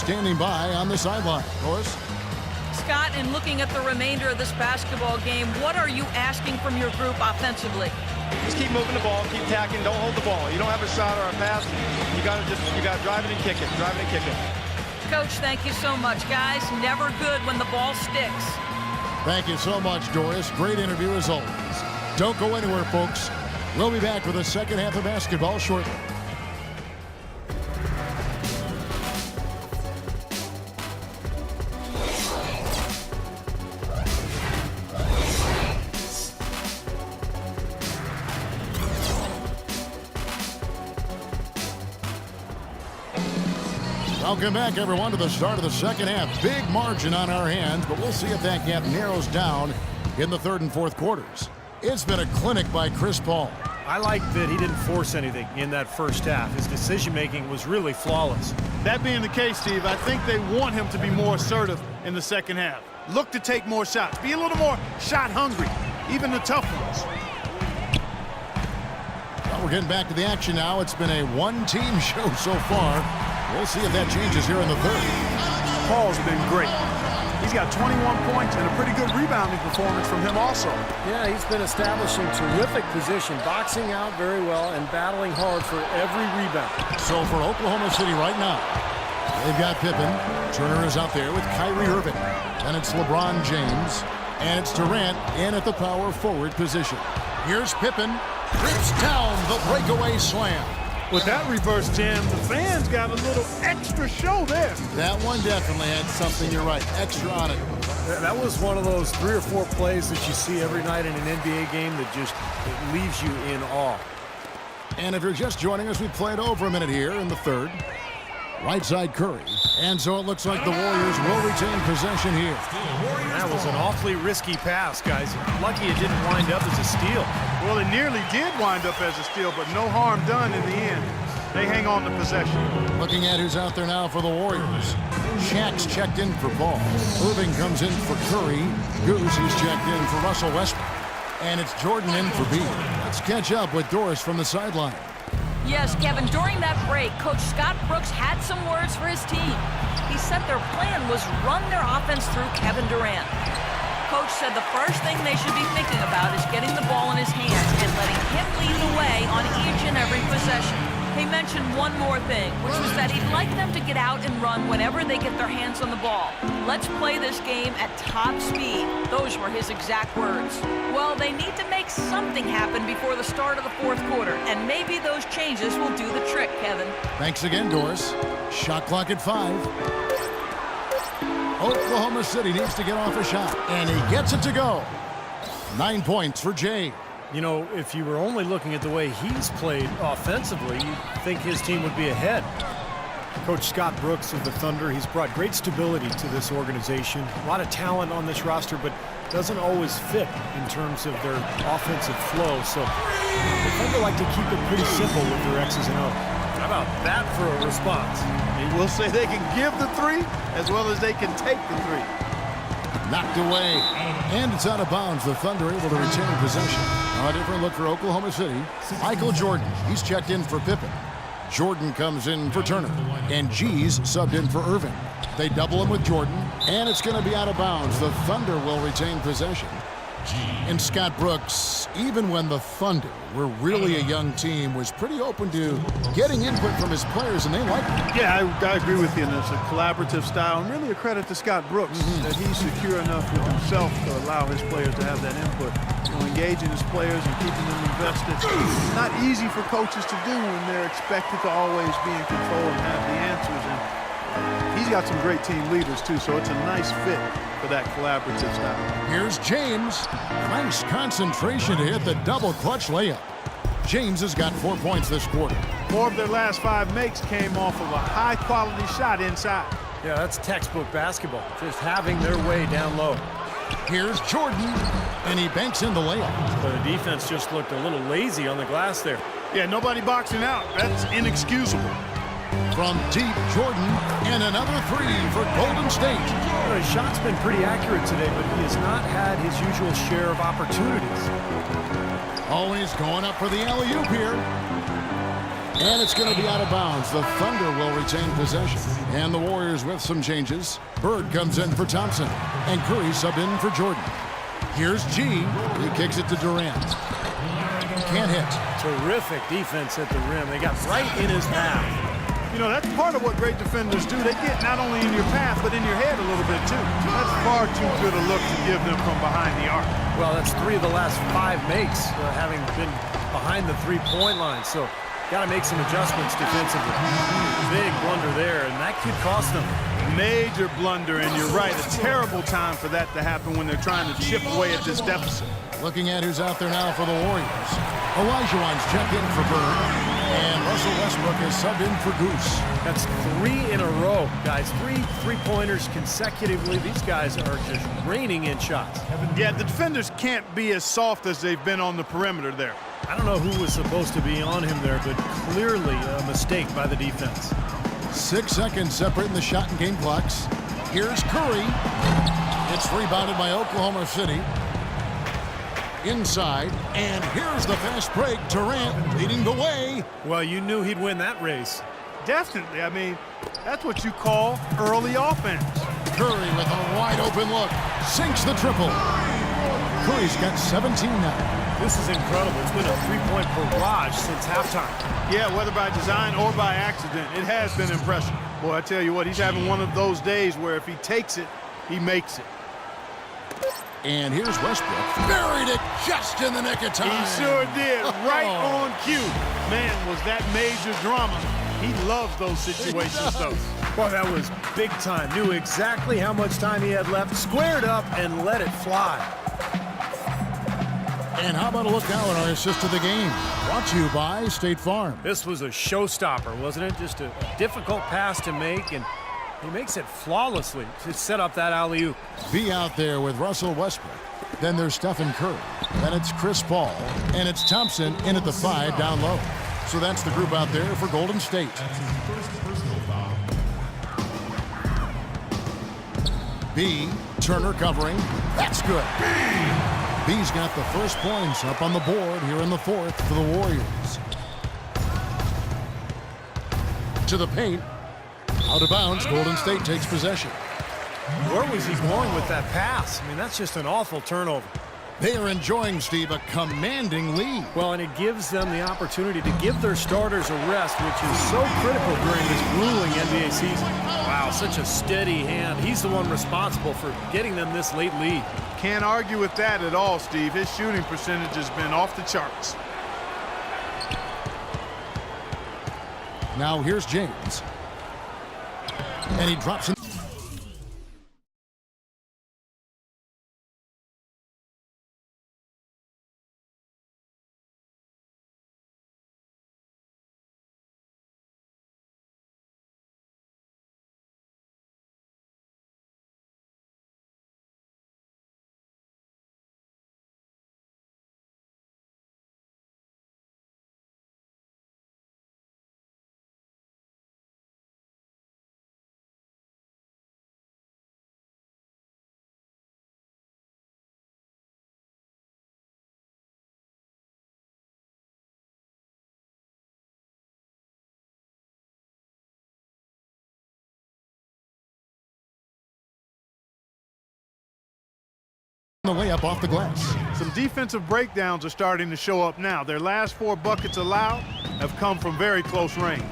standing by on the sideline. Doris? Scott, in looking at the remainder of this basketball game, what are you asking from your group offensively? Just keep moving the ball, keep tacking, don't hold the ball. You don't have a shot or a pass, you got to drive it and kick it, drive it and kick it. Coach, thank you so much. Guys, never good when the ball sticks. Thank you so much, Doris. Great interview as always. Don't go anywhere, folks. We'll be back with the second half of basketball shortly. Welcome back, everyone, to the start of the second half. Big margin on our hands, but we'll see if that gap narrows down in the third and fourth quarters. It's been a clinic by Chris Paul. I like that he didn't force anything in that first half. His decision-making was really flawless. That being the case, Steve, I think they want him to be more assertive in the second half. Look to take more shots. Be a little more shot hungry, even the tough ones. Well, we're getting back to the action now. It's been a one-team show so far. We'll see if that changes here in the third. Paul's been great. He's got 21 points and a pretty good rebounding performance from him also. Yeah, he's been establishing terrific position, boxing out very well and battling hard for every rebound. So for Oklahoma City right now, they've got Pippen. Turner is out there with Kyrie Irving. Then it's LeBron James. And it's Durant in at the power forward position. Here's Pippen. Rips down the breakaway slam. With that reverse jam, the fans got a little extra show there. That one definitely had something, you're right, extra on it. That was one of those 3 or 4 plays that you see every night in an NBA game that just leaves you in awe. And if you're just joining us, we played over a minute here in the third. Right side Curry. And so it looks like the Warriors will retain possession here. That was an awfully risky pass, guys. Lucky it didn't wind up as a steal. Well, it nearly did wind up as a steal, but no harm done in the end. They hang on to possession. Looking at who's out there now for the Warriors. Shaq's checked in for Paul. Irving comes in for Curry. Goose, he's checked in for Russell Westbrook. And it's Jordan in for B. Let's catch up with Doris from the sideline. Yes, Kevin, during that break, Coach Scott Brooks had some words for his team. He said their plan was run their offense through Kevin Durant. Coach said the first thing they should be thinking about is getting the ball in his hands and letting him lead the way on each and every possession. He mentioned one more thing, which was that he'd like them to get out and run whenever they get their hands on the ball. Let's play this game at top speed. Those were his exact words. Well, they need to make something happen before the start of the fourth quarter, and maybe those changes will do the trick, Kevin. Thanks again, Doris. Shot clock at 5. Oklahoma City needs to get off a shot, and he gets it to go. 9 points for Jay. You know, if you were only looking at the way he's played offensively, you'd think his team would be ahead. Coach Scott Brooks of the Thunder, he's brought great stability to this organization. A lot of talent on this roster, but doesn't always fit in terms of their offensive flow. So the Thunder like to keep it pretty simple with their X's and O's. How about that for a response? He will say they can give the 3 as well as they can take the 3. Knocked away, and it's out of bounds. The Thunder able to retain possession. Now a different look for Oklahoma City. Michael Jordan, he's checked in for Pippen. Jordan comes in for Turner, and G's subbed in for Irving. They double him with Jordan, and it's going to be out of bounds. The Thunder will retain possession. And Scott Brooks, even when the Thunder were really a young team, was pretty open to getting input from his players, and they liked it. Yeah, I agree with you. And it's a collaborative style, and really a credit to Scott Brooks that he's secure enough with himself to allow his players to have that input. You know, engaging his players and keeping them invested. It's not easy for coaches to do when they're expected to always be in control and have the answers. And he's got some great team leaders, too, so it's a nice fit for that collaborative style. Here's James. Nice concentration to hit the double clutch layup. James has got 4 points this quarter. 4 of their last 5 makes came off of a high-quality shot inside. Yeah, that's textbook basketball, just having their way down low. Here's Jordan, and he banks in the layup. But the defense just looked a little lazy on the glass there. Yeah, nobody boxing out. That's inexcusable. From deep, Jordan, and another 3 for Golden State. Well, his shot's been pretty accurate today, but he has not had his usual share of opportunities. Always going up for the alley-oop here. And it's going to be out of bounds. The Thunder will retain possession. And the Warriors with some changes. Bird comes in for Thompson. And Curry sub in for Jordan. Here's G. He kicks it to Durant. Can't hit. Terrific defense at the rim. They got right in his path. You know, that's part of what great defenders do. They get not only in your path, but in your head a little bit, too. That's far too good a look to give them from behind the arc. Well, that's 3 of the last 5 makes, having been behind the three-point line. So, got to make some adjustments defensively. Big blunder there, and that could cost them. Major blunder, and you're right. A terrible time for that to happen when they're trying to chip away at this deficit. Looking at who's out there now for the Warriors. Olajuwon's checked in for Bird. And Russell Westbrook is subbed in for Goose. That's 3 in a row, guys. 3 three-pointers consecutively. These guys are just raining in shots. Yeah, the defenders can't be as soft as they've been on the perimeter there. I don't know who was supposed to be on him there, but clearly a mistake by the defense. 6 seconds separating the shot and game clocks. Here's Curry. It's rebounded by Oklahoma City. Inside, and here's the fast break. Durant leading the way. Well, you knew he'd win that race. Definitely. I mean, that's what you call early offense. Curry with a wide open look. Sinks the triple. Curry's got 17 now. This is incredible. It's been a three-point barrage since halftime. Yeah, whether by design or by accident, it has been impressive. Boy, I tell you what, he's having one of those days where if he takes it, he makes it. And here's Westbrook. Buried it just in the nick of time. He sure did. Right on cue. Man, was that major drama. He loves those situations, though. Well, that was big time. Knew exactly how much time he had left. Squared up and let it fly. And how about a look now at our assist of the game? Brought to you by State Farm. This was a showstopper, wasn't it? Just a difficult pass to make, and he makes it flawlessly to set up that alley-oop. Be out there with Russell Westbrook. Then there's Stephen Curry. Then it's Chris Paul. And it's Thompson in at the 5 down low. So that's the group out there for Golden State. B, Turner covering. That's good. B's got the first points up on the board here in the 4th for the Warriors. To the paint. Out of bounds, Golden State takes possession. Where was he going with that pass? I mean, that's just an awful turnover. They are enjoying, Steve, a commanding lead. Well, and it gives them the opportunity to give their starters a rest, which is so critical during this grueling NBA season. Wow, such a steady hand. He's the one responsible for getting them this late lead. Can't argue with that at all, Steve. His shooting percentage has been off the charts. Now here's James. And he drops in. The layup off the glass. Some defensive breakdowns are starting to show up now. Their last 4 buckets allowed have come from very close range.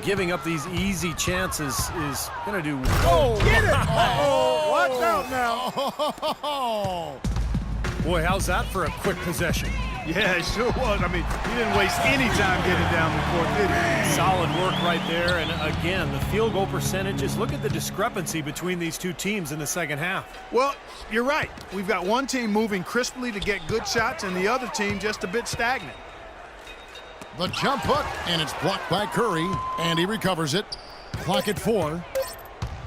Giving up these easy chances is going to do. Oh, get it! Uh-oh, watch out now. Boy, how's that for a quick possession? Yeah, it sure was. I mean, he didn't waste any time getting down the court, did he? Solid work right there. And again, the field goal percentages. Look at the discrepancy between these two teams in the second half. Well, you're right. We've got one team moving crisply to get good shots and the other team just a bit stagnant. The jump hook, and it's blocked by Curry, and he recovers it. Clock at 4.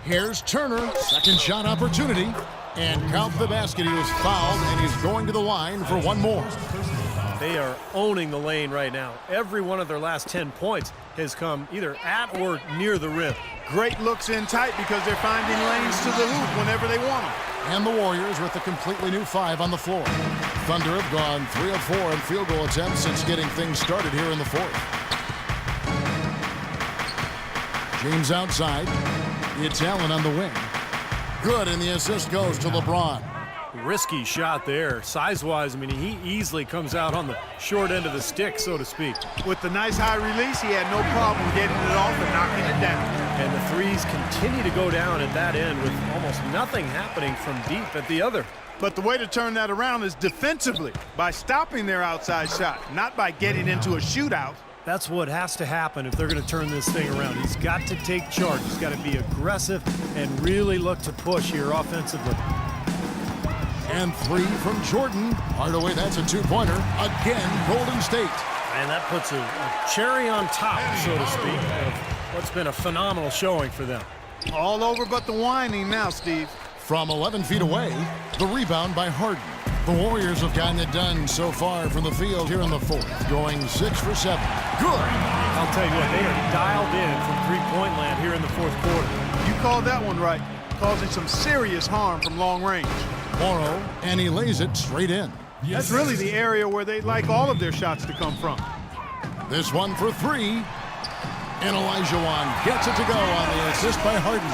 Here's Turner. Second shot opportunity. And count the basket. He was fouled, and he's going to the line for one more. They are owning the lane right now. Every one of their last 10 points has come either at or near the rim. Great looks in tight because they're finding lanes to the hoop whenever they want them. And the Warriors with a completely new 5 on the floor. Thunder have gone 3 of 4 in field goal attempts since getting things started here in the 4th. James outside. It's Allen on the wing. Good, and the assist goes to LeBron. Risky shot there. Size-wise, I mean, he easily comes out on the short end of the stick, so to speak. With the nice high release, he had no problem getting it off and knocking it down. And the threes continue to go down at that end with almost nothing happening from deep at the other. But the way to turn that around is defensively, by stopping their outside shot, not by getting into a shootout. That's what has to happen if they're going to turn this thing around. He's got to take charge. He's got to be aggressive and really look to push here offensively. And 3 from Jordan. Hardaway, that's a two-pointer. Again, Golden State. And that puts a cherry on top, so to speak, of what's been a phenomenal showing for them. All over but the whining now, Steve. From 11 feet away, the rebound by Harden. The Warriors have gotten it done so far from the field here in the fourth, going 6 for 7. Good. I'll tell you what, they are dialed in from three-point land here in the fourth quarter. You called that one right, causing some serious harm from long range. Morrow, and he lays it straight in. That's really the area where they'd like all of their shots to come from. This one for 3. And Olajuwon gets it to go on the assist by Harden.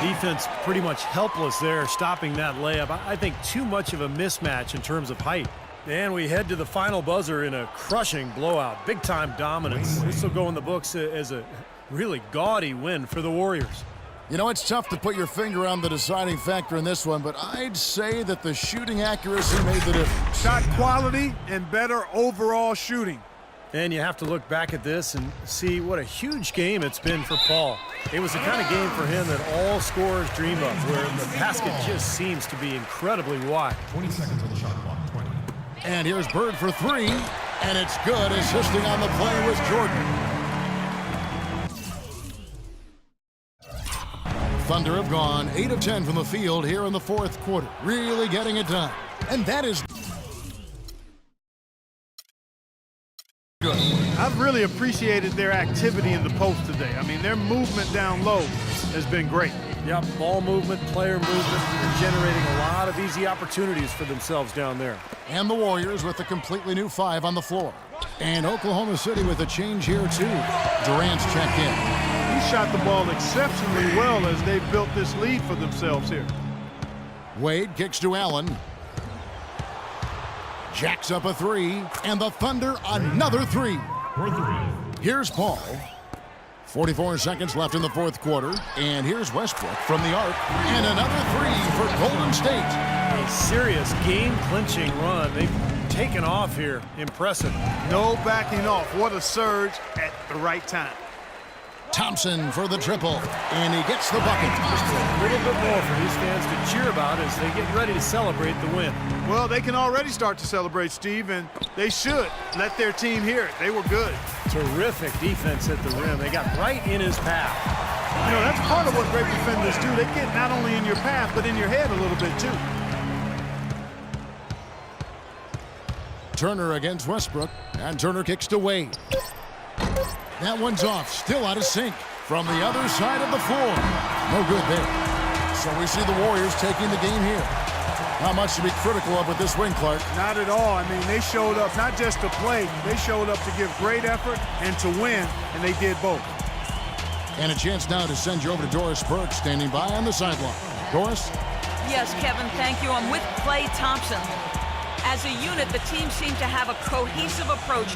Defense pretty much helpless there, stopping that layup. I think too much of a mismatch in terms of height. And we head to the final buzzer in a crushing blowout. Big-time dominance. This will go in the books as a really gaudy win for the Warriors. You know, it's tough to put your finger on the deciding factor in this one, but I'd say that the shooting accuracy made the difference. Shot quality and better overall shooting. And you have to look back at this and see what a huge game it's been for Paul. It was the kind of game for him that all scorers dream of, where the basket just seems to be incredibly wide. 20 seconds on the shot clock. 20. And here's Bird for 3, and it's good, assisting on the play with Jordan. Thunder have gone 8 of 10 from the field here in the fourth quarter, really getting it done. And that is good. I've really appreciated their activity in the post today. I mean, their movement down low has been great. Yep, ball movement, player movement. They're generating a lot of easy opportunities for themselves down there. And the Warriors with a completely new 5 on the floor. And Oklahoma City with a change here, too. Durant's checked in. He shot the ball exceptionally well as they built this lead for themselves here. Wade kicks to Allen. Jacks up a 3, and the Thunder another 3. Here's Paul. 44 seconds left in the fourth quarter, and here's Westbrook from the arc, and another 3 for Golden State. A serious game-clinching run. They've taken off here. Impressive. No backing off. What a surge at the right time. Thompson for the triple, and he gets the bucket. Just a little bit more for these fans to cheer about as they get ready to celebrate the win. Well, they can already start to celebrate, Steve, and they should let their team hear it. They were good. Terrific defense at the rim. They got right in his path. You know, that's part of what great defenders do. They get not only in your path, but in your head a little bit, too. Turner against Westbrook, and Turner kicks to Wade. That one's off, still out of sync. From the other side of the floor. No good there. So we see the Warriors taking the game here. Not much to be critical of with this win, Clark. Not at all. I mean, they showed up not just to play, they showed up to give great effort and to win, and they did both. And a chance now to send you over to Doris Burke, standing by on the sideline. Doris? Yes, Kevin, thank you. I'm with Klay Thompson. As a unit, the team seemed to have a cohesive approach.